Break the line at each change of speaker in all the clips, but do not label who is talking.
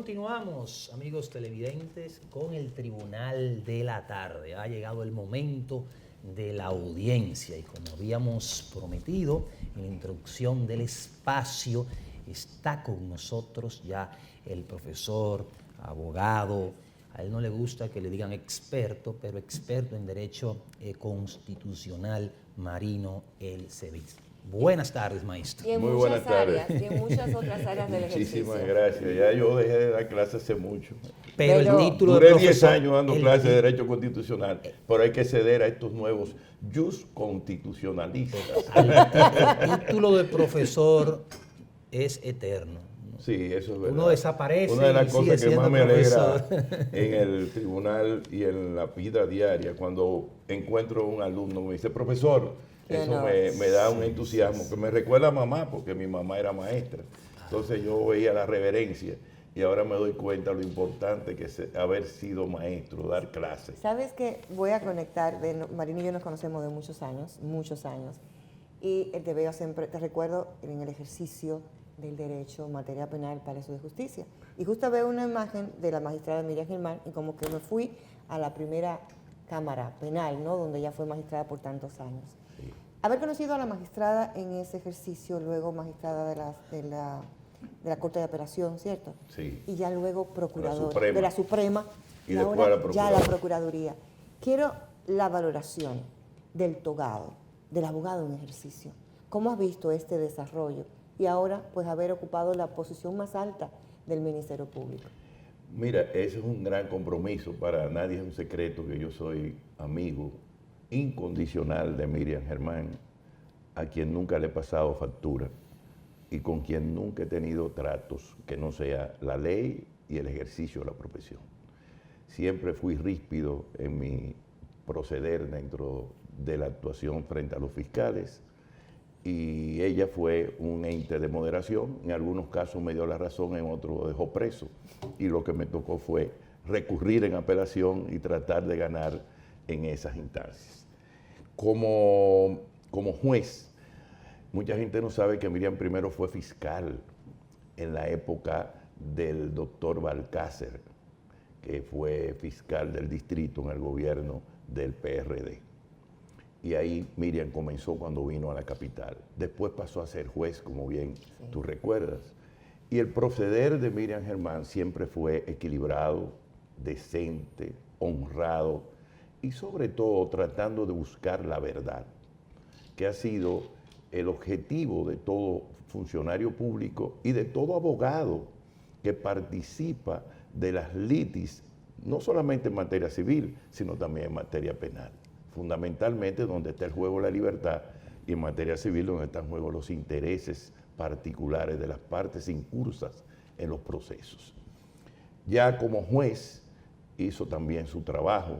continuamos, amigos televidentes, con el Tribunal de la Tarde. Ha llegado el momento de la audiencia y como habíamos prometido en la introducción del espacio, está con nosotros ya el profesor, abogado, a él no le gusta que le digan experto, pero experto en Derecho Constitucional, Marino El Ceviz. Buenas tardes, maestro.
Y en
Muy
muchas
buenas tardes.
áreas, y en muchas otras áreas del ejercicio.
Muchísimas gracias. Ya yo dejé de dar clases hace mucho.
Pero el título
Duré
de
10
profesor,
años dando
el
clases de
ti-
Derecho Constitucional, pero hay que ceder a estos nuevos jus constitucionalistas.
el título de profesor es eterno.
Sí, eso es verdad.
Uno desaparece
Una de las
y sigue
cosas que
siendo
más me alegra
profesor.
en el tribunal y en la vida diaria, cuando encuentro un alumno que me dice, profesor,
Qué
eso
honor.
me da un entusiasmo que me recuerda a mamá, porque mi mamá era maestra. Entonces yo veía la reverencia y ahora me doy cuenta lo importante que es haber sido maestro, dar clases.
Sabes que voy a conectar, Marina y yo nos conocemos de muchos años, y te veo siempre, te recuerdo en el ejercicio del derecho, materia penal, palacio de justicia. Y justo veo una imagen de la magistrada Miriam Germán y como que me fui a la primera cámara penal, ¿no? Donde ella fue magistrada por tantos años.
Sí.
Haber conocido a la magistrada en ese ejercicio, luego magistrada de la Corte de Apelación, ¿cierto?
Sí.
Y ya luego procuradora
Suprema.
de la Suprema
Y
y
después
ahora
a la
ya a la
Procuraduría.
Procuraduría. Quiero la valoración del togado, del abogado en ejercicio. ¿Cómo has visto este desarrollo? Y ahora, pues, haber ocupado la posición más alta del Ministerio Público.
Mira, ese es un gran compromiso. Para nadie es un secreto que yo soy amigo incondicional de Miriam Germán, a quien nunca le he pasado factura y con quien nunca he tenido tratos que no sea la ley y el ejercicio de la profesión. Siempre fui ríspido en mi proceder dentro de la actuación frente a los fiscales y ella fue un ente de moderación. En algunos casos me dio la razón, en otros lo dejó preso. Y lo que me tocó fue recurrir en apelación y tratar de ganar en esas instancias. Como juez, mucha gente no sabe que Miriam primero fue fiscal en la época del doctor Balcácer, que fue fiscal del distrito en el gobierno del PRD. Y ahí Miriam comenzó cuando vino a la capital. Después pasó a ser juez, como bien tú recuerdas. Y el proceder de Miriam Germán siempre fue equilibrado, decente, honrado y sobre todo tratando de buscar la verdad, que ha sido el objetivo de todo funcionario público y de todo abogado que participa de las litis, no solamente en materia civil, sino también en materia penal. Fundamentalmente donde está el juego de la libertad y en materia civil donde están en juego los intereses particulares de las partes incursas en los procesos. Ya como juez hizo también su trabajo,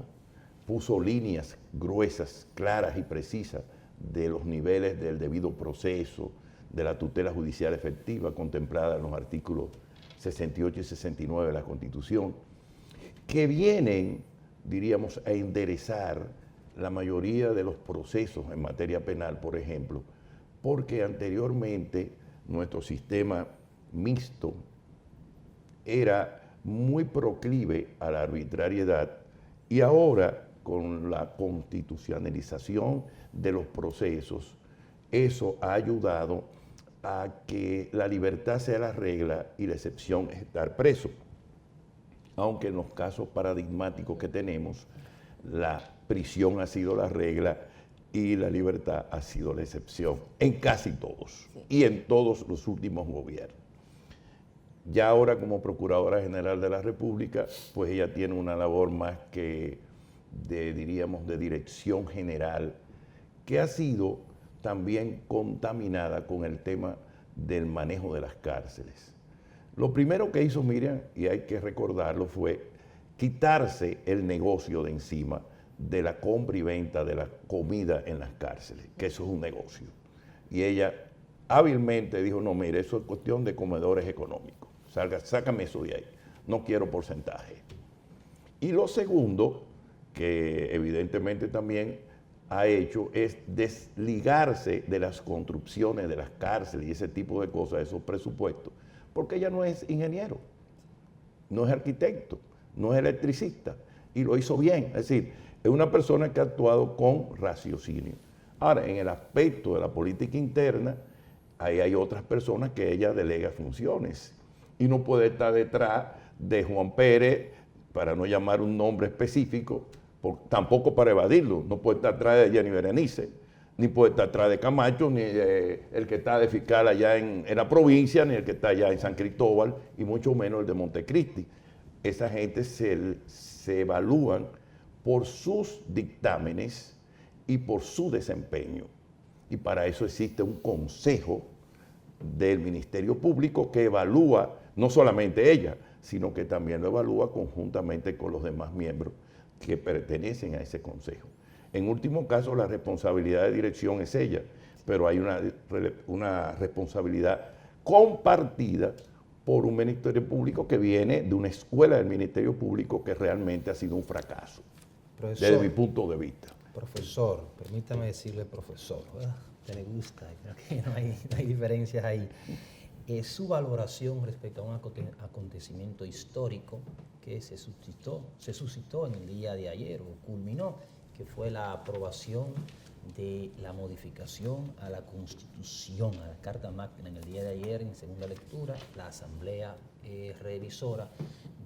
puso líneas gruesas, claras y precisas de los niveles del debido proceso, de la tutela judicial efectiva contemplada en los artículos 68 y 69 de la Constitución, que vienen, diríamos, a enderezar la mayoría de los procesos en materia penal, por ejemplo, porque anteriormente nuestro sistema mixto era muy proclive a la arbitrariedad y ahora con la constitucionalización de los procesos, eso ha ayudado a que la libertad sea la regla y la excepción es estar preso. Aunque en los casos paradigmáticos que tenemos, la prisión ha sido la regla y la libertad ha sido la excepción, en casi todos y en todos los últimos gobiernos. Ya ahora como Procuradora General de la República, pues ella tiene una labor más que diríamos, de dirección general, que ha sido también contaminada con el tema del manejo de las cárceles. Lo primero que hizo Miriam, y hay que recordarlo, fue quitarse el negocio de encima de la compra y venta de la comida en las cárceles, que eso es un negocio. Y ella hábilmente dijo, no, mire, eso es cuestión de comedores económicos, sácame eso de ahí, no quiero porcentaje. Y lo segundo, que evidentemente también ha hecho, es desligarse de las construcciones de las cárceles y ese tipo de cosas, esos presupuestos, porque ella no es ingeniero. no es arquitecto, no es electricista, y lo hizo bien. Es decir, es una persona que ha actuado con raciocinio. Ahora, en el aspecto de la política interna, ahí hay otras personas que ella delega funciones y no puede estar detrás de Juan Pérez, para no llamar un nombre específico, tampoco para evadirlo. No puede estar atrás de Jenny Berenice, ni puede estar atrás de Camacho, ni el que está de fiscal allá en la provincia, ni el que está allá en San Cristóbal, y mucho menos el de Montecristi. Esa gente se evalúan por sus dictámenes y por su desempeño. Y para eso existe un consejo del Ministerio Público que evalúa, no solamente ella, sino que también lo evalúa conjuntamente con los demás miembros que pertenecen a ese consejo. En último caso, la responsabilidad de dirección es ella, pero hay una responsabilidad compartida por un Ministerio Público que viene de una escuela del Ministerio Público que realmente ha sido un fracaso,
Profesor,
desde mi punto de vista.
Profesor, permítame decirle profesor, ¿verdad? Te le gusta, creo que no hay diferencias ahí. Su valoración respecto a un acontecimiento histórico que se suscitó en el día de ayer o culminó, que fue la aprobación de la modificación a la Constitución, a la Carta Magna en el día de ayer en segunda lectura. La Asamblea Revisora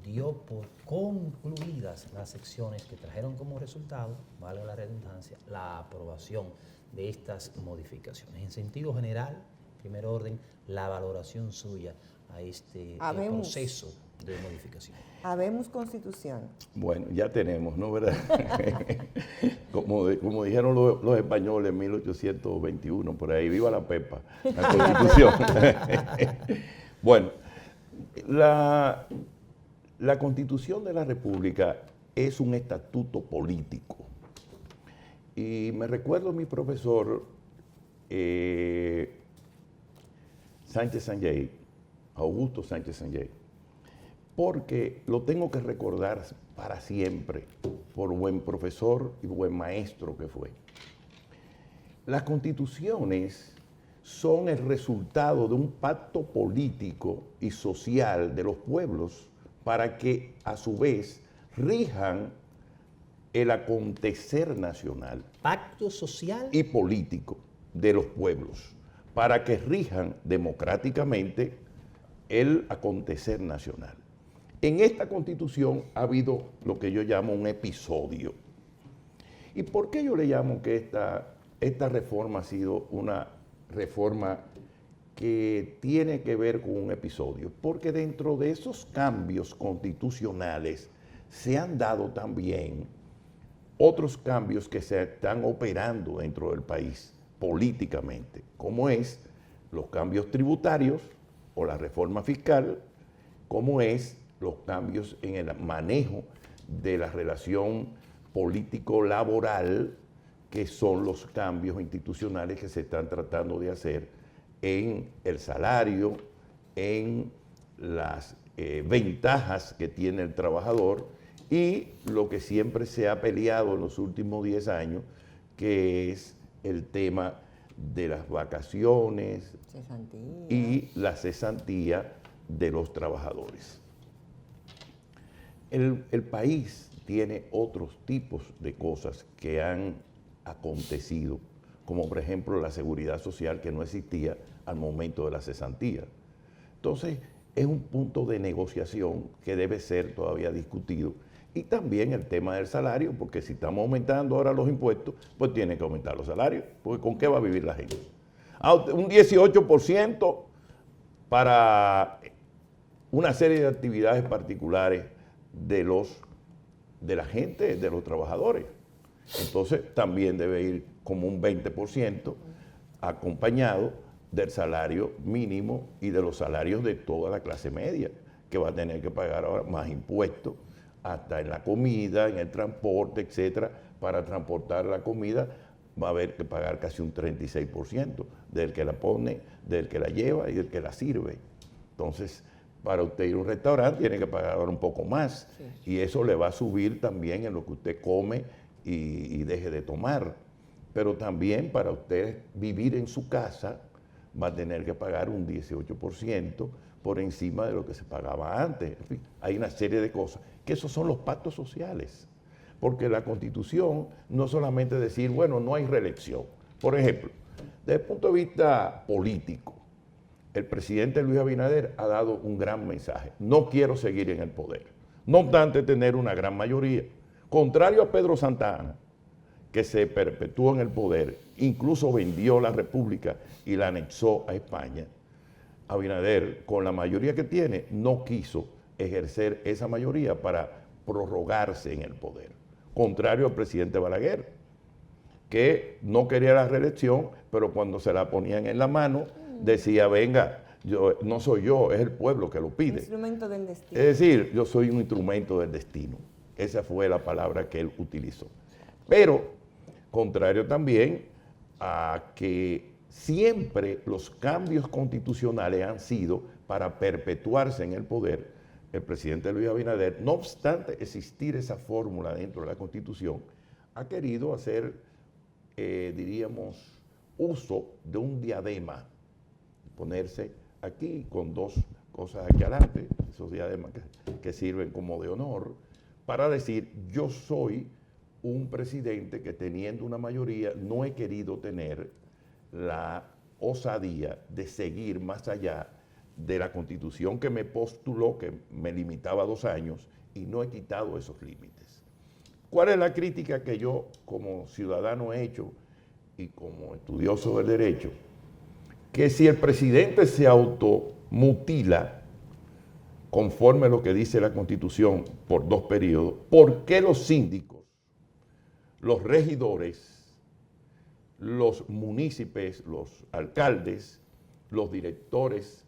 dio por concluidas las secciones que trajeron como resultado, valga la redundancia, la aprobación de estas modificaciones. En sentido general, en primer orden, la valoración suya a este proceso de modificación.
Habemos Constitución.
Bueno, ya tenemos, ¿no? ¿Verdad? Como dijeron los españoles en 1821, por ahí, viva la Pepa, la Constitución. Bueno, la Constitución de la República es un estatuto político. Y me recuerdo a mi profesor Sánchez Sanjay, Augusto Sánchez Sanjay, porque lo tengo que recordar para siempre por buen profesor y buen maestro que fue. Las constituciones son el resultado de un pacto político y social de los pueblos para que a su vez rijan el acontecer nacional.
Pacto social
y político de los pueblos para que rijan democráticamente el acontecer nacional. En esta Constitución ha habido lo que yo llamo un episodio. ¿Y por qué yo le llamo que esta reforma ha sido una reforma que tiene que ver con un episodio? Porque dentro de esos cambios constitucionales se han dado también otros cambios que se están operando dentro del país políticamente, como es los cambios tributarios o la reforma fiscal, como es los cambios en el manejo de la relación político-laboral, que son los cambios institucionales que se están tratando de hacer en el salario, en las ventajas que tiene el trabajador y lo que siempre se ha peleado en los últimos 10 años, que es el tema de las vacaciones y la cesantía de los trabajadores. El país tiene otros tipos de cosas que han acontecido, como por ejemplo la seguridad social que no existía al momento de la cesantía. Entonces, es un punto de negociación que debe ser todavía discutido. Y también el tema del salario, porque si estamos aumentando ahora los impuestos, pues tiene que aumentar los salarios, porque ¿con qué va a vivir la gente? Un 18% para una serie de actividades particulares de la gente, de los trabajadores. Entonces también debe ir como un 20% acompañado del salario mínimo y de los salarios de toda la clase media, que va a tener que pagar ahora más impuestos, hasta en la comida, en el transporte, etcétera. Para transportar la comida va a haber que pagar casi un 36% del que la pone, del que la lleva y del que la sirve. Entonces, para usted ir a un restaurante tiene que pagar ahora un poco más, sí, y eso le va a subir también en lo que usted come y deje de tomar. Pero también para usted vivir en su casa va a tener que pagar un 18% por encima de lo que se pagaba antes. En fin, hay una serie de cosas, que esos son los pactos sociales. Porque la Constitución no solamente decir, bueno, no hay reelección. Por ejemplo, desde el punto de vista político, el presidente Luis Abinader ha dado un gran mensaje. No quiero seguir en el poder. No obstante tener una gran mayoría. Contrario a Pedro Santa Anna, que se perpetuó en el poder, incluso vendió la República y la anexó a España, Abinader, con la mayoría que tiene, no quiso ejercer esa mayoría para prorrogarse en el poder. Contrario al presidente Balaguer, que no quería la reelección, pero cuando se la ponían en la mano, decía, venga, no soy yo, es el pueblo que lo pide.
Instrumento del destino.
Es decir, yo soy un instrumento del destino. Esa fue la palabra que él utilizó. Pero, contrario también a que siempre los cambios constitucionales han sido para perpetuarse en el poder, el presidente Luis Abinader, no obstante existir esa fórmula dentro de la Constitución, ha querido hacer, diríamos, uso de un diadema, ponerse aquí con dos cosas aquí adelante, esos diademas que sirven como de honor, para decir, yo soy un presidente que teniendo una mayoría no he querido tener la osadía de seguir más allá de la Constitución que me postuló, que me limitaba a 2 años, y no he quitado esos límites. ¿Cuál es la crítica que yo como ciudadano he hecho y como estudioso del derecho? Que si el presidente se automutila, conforme a lo que dice la Constitución, por 2 periodos, ¿por qué los síndicos, los regidores, los municipios, los alcaldes, los directores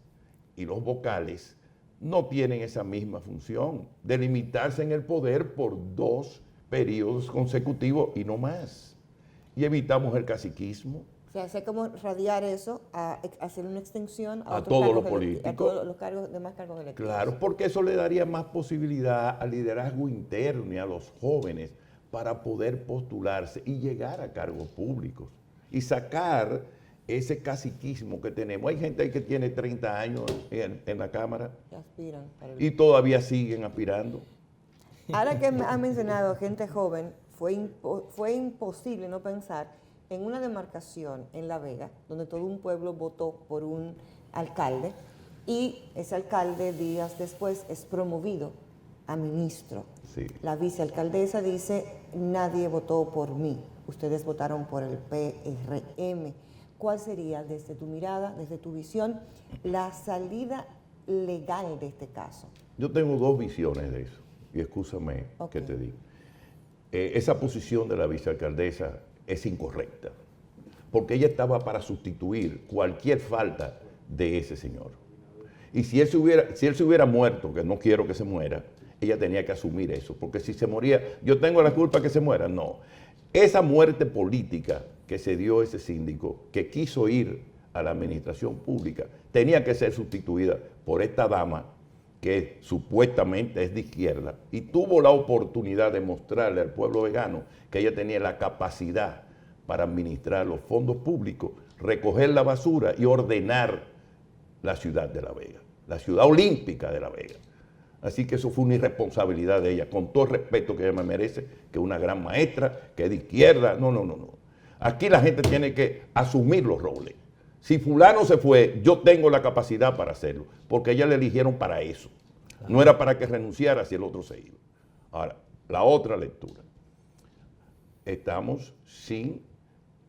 y los vocales no tienen esa misma función de limitarse en el poder por 2 periodos consecutivos y no más? Y evitamos el caciquismo.
O sea, hacer como radiar eso, a hacer una extensión
A
otros
todos
cargos
los políticos.
a todos los cargos, demás cargos electivos.
Claro, porque eso le daría más posibilidad al liderazgo interno y a los jóvenes para poder postularse y llegar a cargos públicos y sacar ese caciquismo que tenemos. Hay gente ahí que tiene 30 años en la Cámara
Que aspiran para
y todavía siguen aspirando.
Ahora que ha mencionado gente joven, fue imposible no pensar en una demarcación en La Vega, donde todo un pueblo votó por un alcalde, y ese alcalde días después es promovido a ministro.
Sí.
La vicealcaldesa dice, nadie votó por mí, ustedes votaron por el PRM. ¿Cuál sería, desde tu mirada, desde tu visión, la salida legal de este caso?
Yo tengo 2 visiones de eso, y escúchame que te diga. Esa posición de la vicealcaldesa es incorrecta, porque ella estaba para sustituir cualquier falta de ese señor. Y si él se hubiera muerto, que no quiero que se muera, ella tenía que asumir eso, porque si se moría, yo tengo la culpa que se muera, no. Esa muerte política que se dio ese síndico, que quiso ir a la administración pública, tenía que ser sustituida por esta dama que supuestamente es de izquierda, y tuvo la oportunidad de mostrarle al pueblo vegano que ella tenía la capacidad para administrar los fondos públicos, recoger la basura y ordenar la ciudad de La Vega, la ciudad olímpica de La Vega. Así que eso fue una irresponsabilidad de ella, con todo el respeto que ella me merece, que es una gran maestra, que es de izquierda. No. Aquí la gente tiene que asumir los roles. Si fulano se fue, yo tengo la capacidad para hacerlo, porque ella le eligieron para eso. No era para que renunciara si el otro se iba. Ahora, la otra lectura. Estamos sin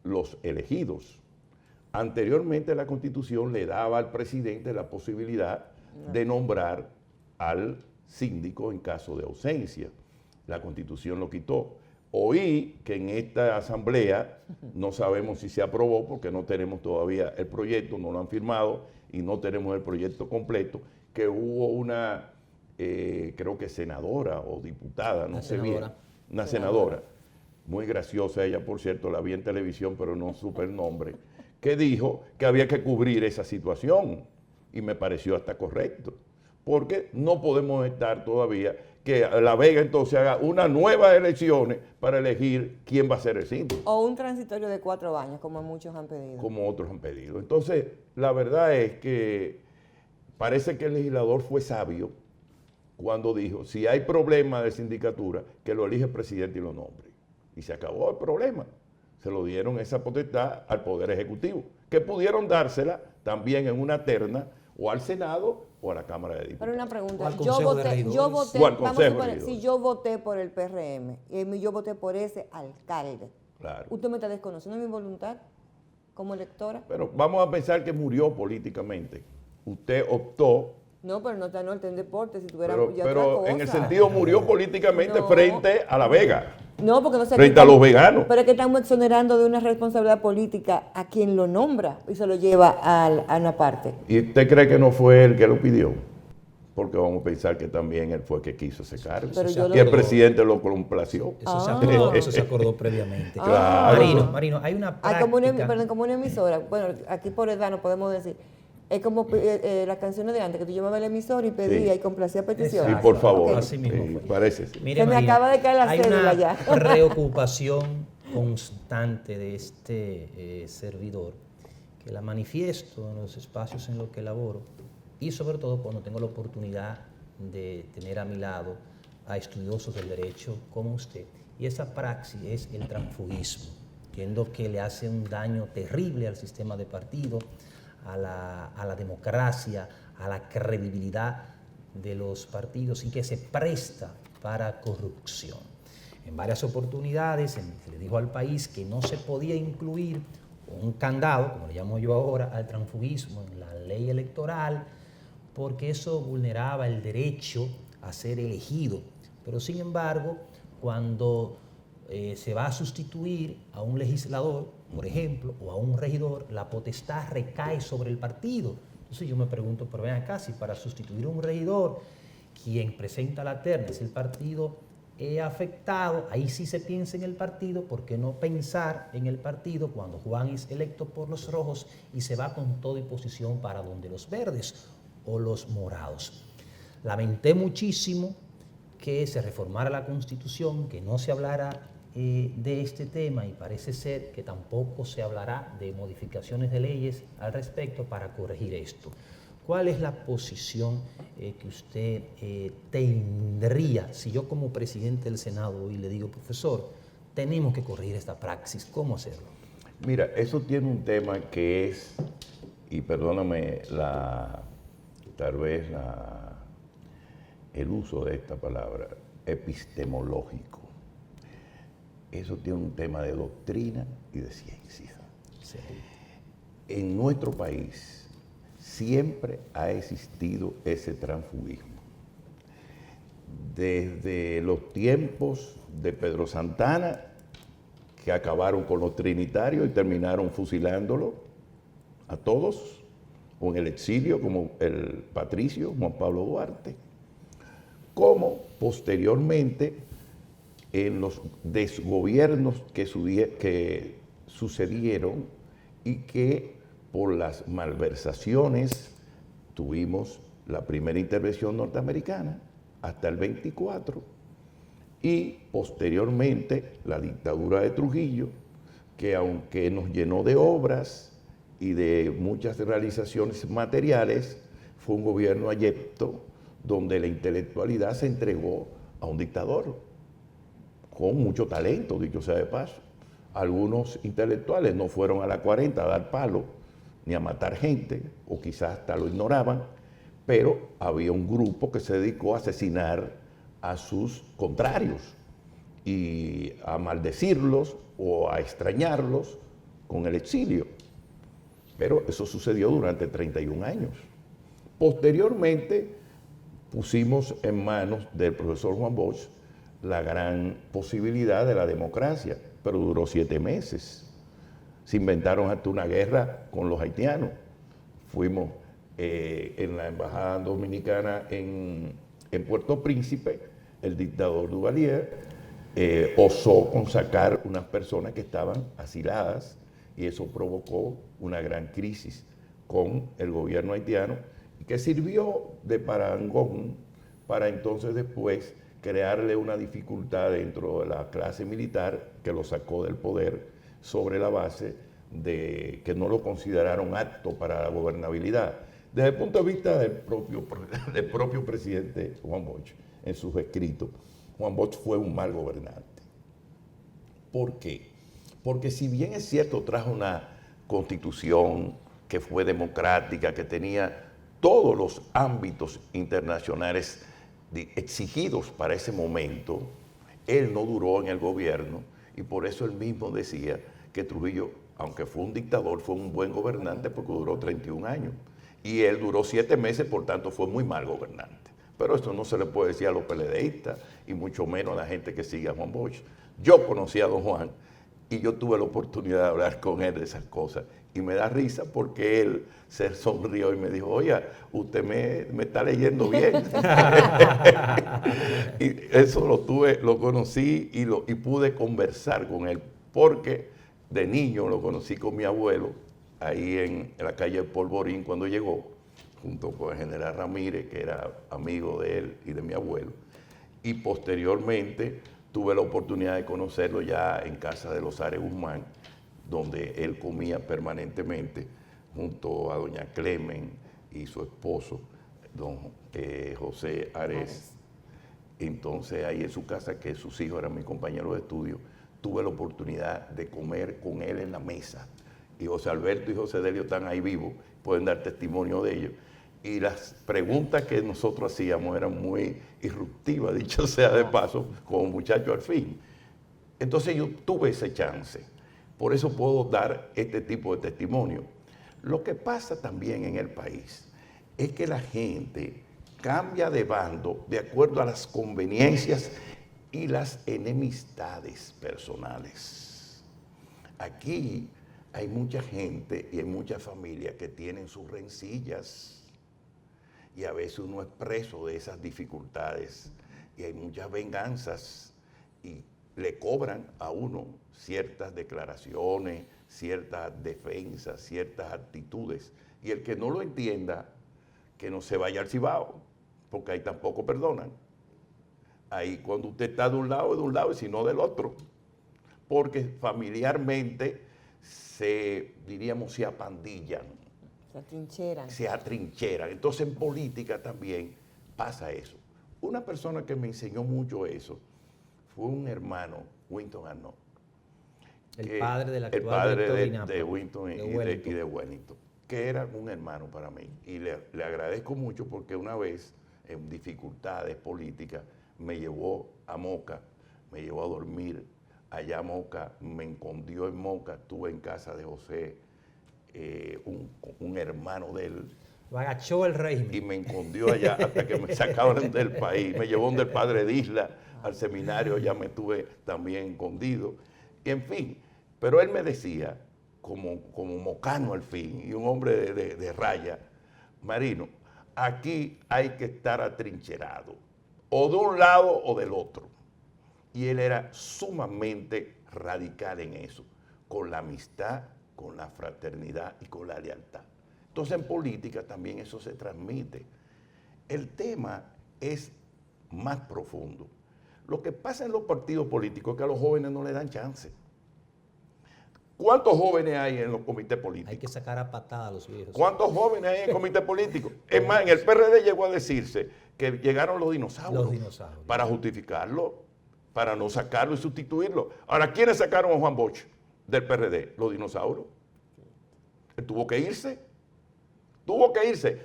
los elegidos. Anteriormente la Constitución le daba al presidente la posibilidad de nombrar al síndico en caso de ausencia. La Constitución lo quitó. Oí que en esta asamblea, no sabemos si se aprobó porque no tenemos todavía el proyecto, no lo han firmado y no tenemos el proyecto completo, que hubo una, creo que senadora o diputada, no sé bien, una senadora, muy graciosa ella, por cierto, la vi en televisión pero no supe el nombre, que dijo que había que cubrir esa situación y me pareció hasta correcto, porque no podemos estar todavía que La Vega entonces haga unas nuevas elecciones para elegir quién va a ser el síndico.
O un transitorio de 4 años, como muchos han pedido.
Como otros han pedido. Entonces, la verdad es que parece que el legislador fue sabio cuando dijo, si hay problema de sindicatura, que lo elige el presidente y lo nombre. Y se acabó el problema. Se lo dieron esa potestad al Poder Ejecutivo, que pudieron dársela también en una terna o al Senado o a la Cámara de
Pero
Diputados.
una
O
pregunta,
al
yo
Consejo de
voté,
Regidores.
vamos
O al
a
Consejo de
suponer,
Regidores.
si yo voté por el PRM y yo voté por ese alcalde,
Claro.
usted me está desconociendo mi voluntad como electora.
Pero vamos a pensar que murió políticamente. Usted optó,
No, pero no está en deporte, si tuviera
pero,
ya
pero
otra
en el
cosa.
sentido murió políticamente
No.
frente a La Vega.
No, porque no sé.
Frente a los veganos.
Pero es que estamos exonerando de una responsabilidad política a quien lo nombra y se lo lleva a una parte.
¿Y usted cree que no fue él que lo pidió? Porque vamos a pensar que también él fue que quiso ese cargo.
Pero
yo
Y el
lo-
presidente lo complació.
Eso se acordó previamente.
Claro.
Marino, hay una
Como una,
práctica.
perdón, como una emisora, bueno, aquí por edad no podemos decir, es como las canciones de antes, que tú llamabas al emisor y pedías
Sí.
y complacías peticiones.
Sí,
Exacto.
por favor.
Ok.
Así mismo
Sí,
fue.
parece. Sí.
Mire,
Se me
Marina,
acaba de caer la
hay
cédula
una
ya.
preocupación constante de este servidor, que la manifiesto en los espacios en los que laboro y sobre todo cuando tengo la oportunidad de tener a mi lado a estudiosos del derecho como usted. Y esa praxis es el transfugismo, entiendo que le hace un daño terrible al sistema de partido, a la democracia, a la credibilidad de los partidos y que se presta para corrupción. En varias oportunidades se le dijo al país que no se podía incluir un candado, como le llamo yo ahora, al transfugismo en la ley electoral, porque eso vulneraba el derecho a ser elegido. Pero sin embargo, cuando se va a sustituir a un legislador, por ejemplo, o a un regidor, la potestad recae sobre el partido. Entonces yo me pregunto, pero ven acá, si para sustituir a un regidor, quien presenta la terna es el partido afectado, ahí sí se piensa en el partido, ¿por qué no pensar en el partido cuando Juan es electo por los rojos y se va con todo y posición para donde los verdes o los morados? Lamenté muchísimo que se reformara la Constitución, que no se hablara de este tema y parece ser que tampoco se hablará de modificaciones de leyes al respecto para corregir esto. ¿Cuál es la posición que usted tendría si yo como presidente del Senado hoy le digo, profesor, tenemos que corregir esta praxis? ¿Cómo hacerlo?
Mira, eso tiene un tema que es, y perdóname tal vez el uso de esta palabra, epistemológico. Eso tiene un tema de doctrina y de ciencia.
Sí.
En nuestro país siempre ha existido ese transfugismo. Desde los tiempos de Pedro Santana, que acabaron con los trinitarios y terminaron fusilándolo a todos, o en el exilio, como el patricio Juan Pablo Duarte, como posteriormente en los desgobiernos que sucedieron y que por las malversaciones tuvimos la primera intervención norteamericana hasta el 24 y posteriormente la dictadura de Trujillo, que aunque nos llenó de obras y de muchas realizaciones materiales, fue un gobierno ayepto donde la intelectualidad se entregó a un dictador con mucho talento, dicho sea de paso. Algunos intelectuales no fueron a la 40 a dar palo ni a matar gente, o quizás hasta lo ignoraban, pero había un grupo que se dedicó a asesinar a sus contrarios y a maldecirlos o a extrañarlos con el exilio. Pero eso sucedió durante 31 años. Posteriormente pusimos en manos del profesor Juan Bosch la gran posibilidad de la democracia, pero duró 7 meses. Se inventaron hasta una guerra con los haitianos. Fuimos en la embajada dominicana en Puerto Príncipe, el dictador Duvalier osó con sacar unas personas que estaban asiladas y eso provocó una gran crisis con el gobierno haitiano que sirvió de parangón para entonces después crearle una dificultad dentro de la clase militar que lo sacó del poder sobre la base de que no lo consideraron apto para la gobernabilidad. Desde el punto de vista del propio presidente Juan Bosch, en sus escritos, Juan Bosch fue un mal gobernante. ¿Por qué? Porque si bien es cierto, trajo una constitución que fue democrática, que tenía todos los ámbitos internacionales exigidos para ese momento, él no duró en el gobierno y por eso él mismo decía que Trujillo, aunque fue un dictador, fue un buen gobernante porque duró 31 años. Y él duró 7 meses, por tanto fue muy mal gobernante. Pero esto no se le puede decir a los PLDistas y mucho menos a la gente que sigue a Juan Bosch. Yo conocí a don Juan y yo tuve la oportunidad de hablar con él de esas cosas. Y me da risa porque él se sonrió y me dijo, oiga, usted me está leyendo bien. Y eso lo conocí y pude conversar con él, porque de niño lo conocí con mi abuelo, ahí en la calle Polvorín cuando llegó, junto con el general Ramírez, que era amigo de él y de mi abuelo. Y posteriormente tuve la oportunidad de conocerlo ya en casa de los Ares Guzmán, donde él comía permanentemente junto a doña Clemen y su esposo, don José Ares. Entonces ahí en su casa, que sus hijos eran mis compañeros de estudio, tuve la oportunidad de comer con él en la mesa. Y José Alberto y José Delio están ahí vivos, pueden dar testimonio de ello. Y las preguntas que nosotros hacíamos eran muy irruptivas, dicho sea de paso, como muchacho al fin. Entonces yo tuve ese chance. Por eso puedo dar este tipo de testimonio. Lo que pasa también en el país es que la gente cambia de bando de acuerdo a las conveniencias y las enemistades personales. Aquí hay mucha gente y hay muchas familias que tienen sus rencillas y a veces uno es preso de esas dificultades y hay muchas venganzas y le cobran a uno ciertas declaraciones, ciertas defensas, ciertas actitudes. Y el que no lo entienda, que no se vaya al Cibao, porque ahí tampoco perdonan. Ahí cuando usted está de un lado y si no del otro. Porque familiarmente se apandillan. Se atrincheran. Entonces en política también pasa eso. Una persona que me enseñó mucho eso fue un hermano, Winton Arnold.
El padre del actual
el padre
director
de Winton y de Wellington, que era un hermano para mí. Y le agradezco mucho porque una vez, en dificultades políticas, me llevó a Moca, me llevó a dormir allá a Moca, me escondió en Moca, estuve en casa de José, un hermano de él.
Lo agachó el régimen.
Y me escondió allá hasta que me sacaron del país. Me llevó donde el padre Disla, al seminario, ya me tuve también escondido. Y en fin, pero él me decía, como mocano al fin, y un hombre de raya, Marino, aquí hay que estar atrincherado, o de un lado o del otro. Y él era sumamente radical en eso, con la amistad, con la fraternidad y con la lealtad. Entonces en política también eso se transmite. El tema es más profundo. Lo que pasa en los partidos políticos es que a los jóvenes no le dan chance. ¿Cuántos jóvenes hay en los comités políticos?
Hay que sacar a patada a los viejos.
¿Cuántos jóvenes hay en el comité político? Es más, en el PRD llegó a decirse que llegaron los dinosaurios. Para justificarlo, para no sacarlo y sustituirlo. Ahora, ¿quiénes sacaron a Juan Bosch del PRD? Los dinosaurios. Él tuvo que irse.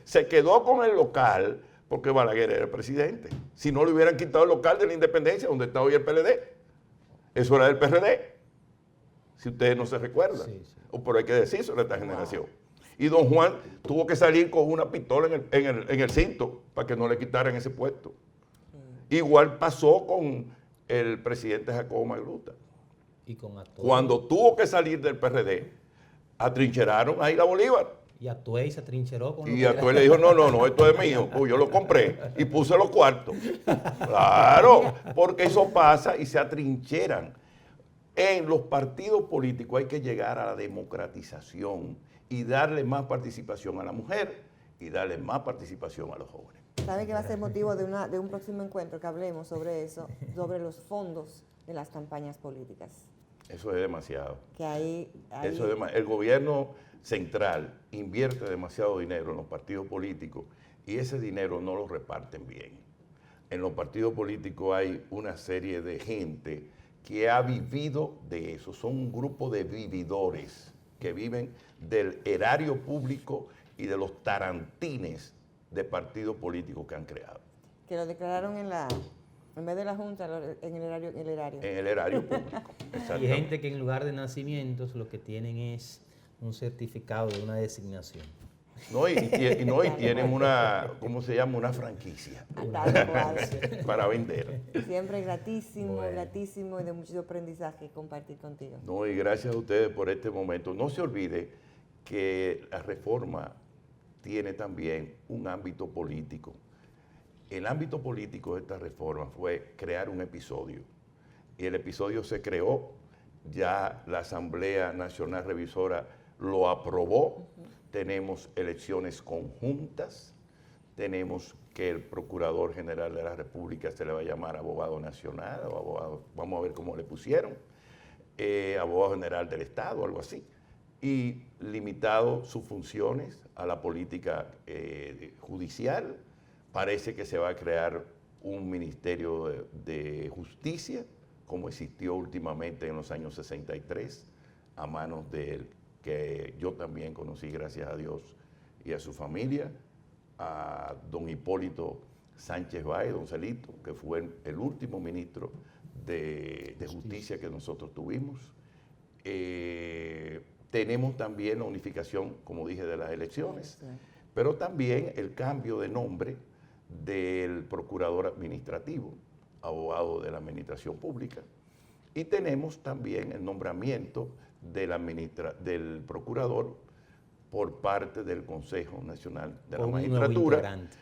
Se quedó con el local porque Balaguer era el presidente. Si no le hubieran quitado el local de la Independencia, donde está hoy el PLD. Eso era del PRD. Si ustedes no se recuerdan. Sí. Pero hay que decírselo a esta generación. Y don Juan tuvo que salir con una pistola en el cinto para que no le quitaran ese puesto. Igual pasó con el presidente Jacobo Magluta.
Y con Atuey.
Cuando tuvo que salir del PRD, atrincheraron a Ira Bolívar.
Y Atuey se atrincheró con...
Y Atuey le dijo, no, esto es mío. Pues yo lo compré y puse los cuartos. Claro, porque eso pasa y se atrincheran. En los partidos políticos hay que llegar a la democratización y darle más participación a la mujer y darle más participación a los jóvenes.
¿Sabe que va a ser motivo de un próximo encuentro que hablemos sobre eso, sobre los fondos de las campañas políticas?
Eso es demasiado.
Que ahí
Eso es el gobierno central invierte demasiado dinero en los partidos políticos y ese dinero no lo reparten bien. En los partidos políticos hay una serie de gente que ha vivido de eso. Son un grupo de vividores que viven del erario público y de los tarantines de partidos políticos que han creado.
que lo declararon en vez de la Junta, en el erario.
En el erario público.
Y
Exactamente.
gente que en lugar de nacimientos lo que tienen es un certificado de una designación.
No, y tienen una, ¿cómo se llama? Una franquicia
Tal cual.
para vender.
Siempre gratísimo,
Bueno.
gratísimo y de mucho aprendizaje compartir contigo.
No, y gracias a ustedes por este momento. No se olvide que la reforma tiene también un ámbito político. El ámbito político de esta reforma fue crear un episodio. Y el episodio se creó, ya la Asamblea Nacional Revisora lo aprobó, tenemos elecciones conjuntas, tenemos que el Procurador General de la República se le va a llamar abogado nacional o abogado, vamos a ver cómo le pusieron, abogado general del Estado, algo así, y limitado sus funciones a la política judicial. Parece que se va a crear un Ministerio de Justicia, como existió últimamente en los años 63, a manos de él, que yo también conocí, gracias a Dios y a su familia, a don Hipólito Sánchez Báez, don Celito, que fue el último ministro de Justicia que nosotros tuvimos. Tenemos también la unificación, como dije, de las elecciones, pero también el cambio de nombre del procurador administrativo, abogado de la administración pública, y tenemos también el nombramiento del procurador por parte del Consejo Nacional de la
Con un nuevo
Magistratura,
integrante.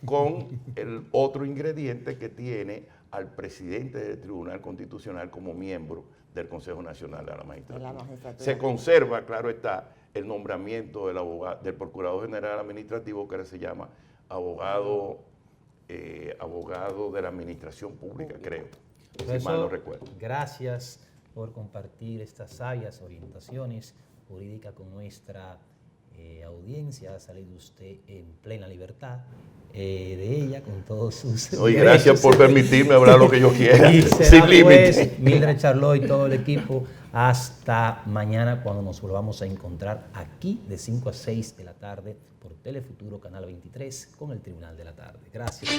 con el otro ingrediente que tiene al presidente del Tribunal Constitucional como miembro del Consejo Nacional de la Magistratura. Se conserva, claro está, el nombramiento del Procurador General Administrativo, que ahora se llama abogado de la Administración Pública, creo, si
Por
mal no
eso,
recuerdo.
gracias por compartir estas sabias orientaciones jurídicas con nuestra audiencia. Ha salido usted en plena libertad de ella, con todos sus
No, y gracias por permitirme hablar lo que yo quiera,
Y será
sin límite.
pues, Mildred Charlotte y todo el equipo, hasta mañana cuando nos volvamos a encontrar aquí de 5 a 6 de la tarde por Telefuturo, Canal 23, con el Tribunal de la Tarde. Gracias.